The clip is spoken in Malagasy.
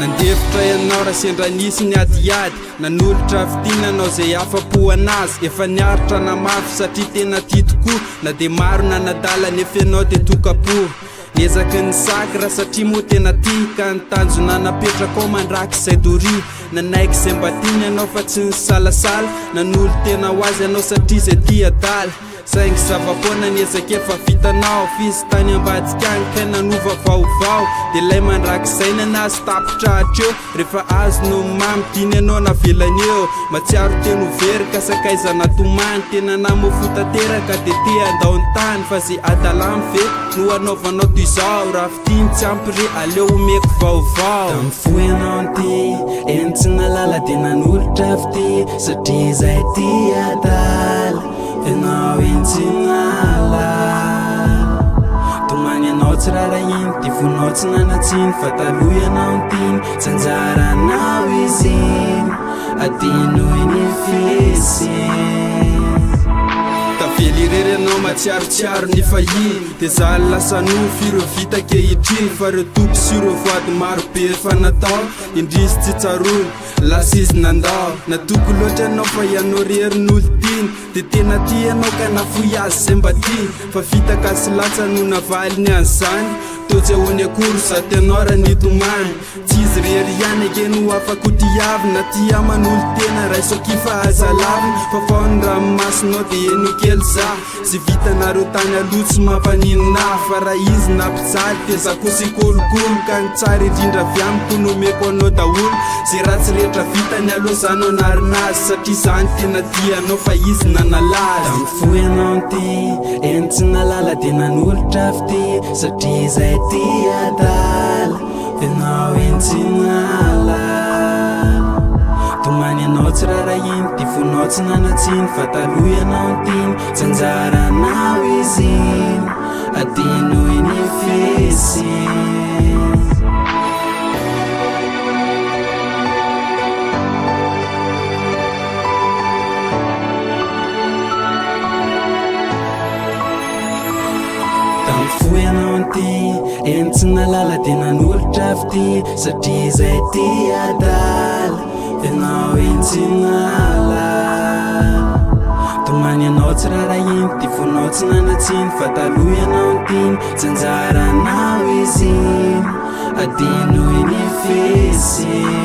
nandefitra ianao raha sendra nisy ny adiady nanolotra fitina anao zay afa-po anazy efa niaritra namafy satria tena tia tokoa na de maro nanadala nefa ianao de tokapo niezaky ny saky raha satria moa tena tia ka nitanjona napetraka ao mandraky izay doria nanaiky izay mba tiany ianao fa tsy ny salasala nanolo tena ho azy ianao satria izay tia adala saingy zavapoana niezaka efa vitanao fizy tany ambadika agny ka nanova vaovao de lay mandraky izay nanazy tapitra hatreo rehefa azo no mamidiny ianao navelany eo matsiaro teno very ka sakaiza natomany tena namofotateraka de te andao-ny-tany fa zay adalamy ve no anaovanao toy izao raha fitiny tsy ampire aleo omeko vaovao da mifo ianao nty eny tsy nalala de nanolotra fity satria izay tia adala ianao eny tsy nala tomagny ianao tsy rara iny ty vonao tsy nanatsiny fa taloha ianao ntiny tsy anjaranao izy iny adino eny fesiny tavely irery ianao matsiarotsiaro ny fahiny de za lasa nofy ireo vita kehitriny fa reo toko sy ireo voady maro be efa natao indrisy tsy tsarony lasa izy nandao natoko loatra ianao fa ianao rery n'olo-tiny de tena tia ianao ka nafoy azy zay mba tiny fa vita kasy latsa no navaliny an'izany totsy ahoany akory za tianao raha nitomany tsy izy rery ihany ake no afaka hotiavina tia manolo tena raha isokifa azalavina fa faony raha masinao de eno kely za sy vitanareo tany aloha tsy mampaninina fa raha izy nampijaly de za kosa ikolokolo ka ny tsara indrindra avy amiko nomeko anao daholo zay raha tsy rehetra vitany aloha zanao narinazy satria zany tena tianao fa izy nanalazy da mifo ianao nty eny tsy nalala de nanolotra fity satria izay tia adala ianao eny tsy nala tomany ianao tsy rara iny ty vonao tsy nanatsiny fa taloha ianao ntiny tsy anjaranao izy iny adino eny fesiny mifo ianao nty eny tsy nalala de nanolotra fity satria izay tia adala ianao eny tsy nala tomany ianao tsy rara iny ty vonao tsy nanatsiny fa taloha ianao ntiny tsy anjaranao izy iny adino eny fesiny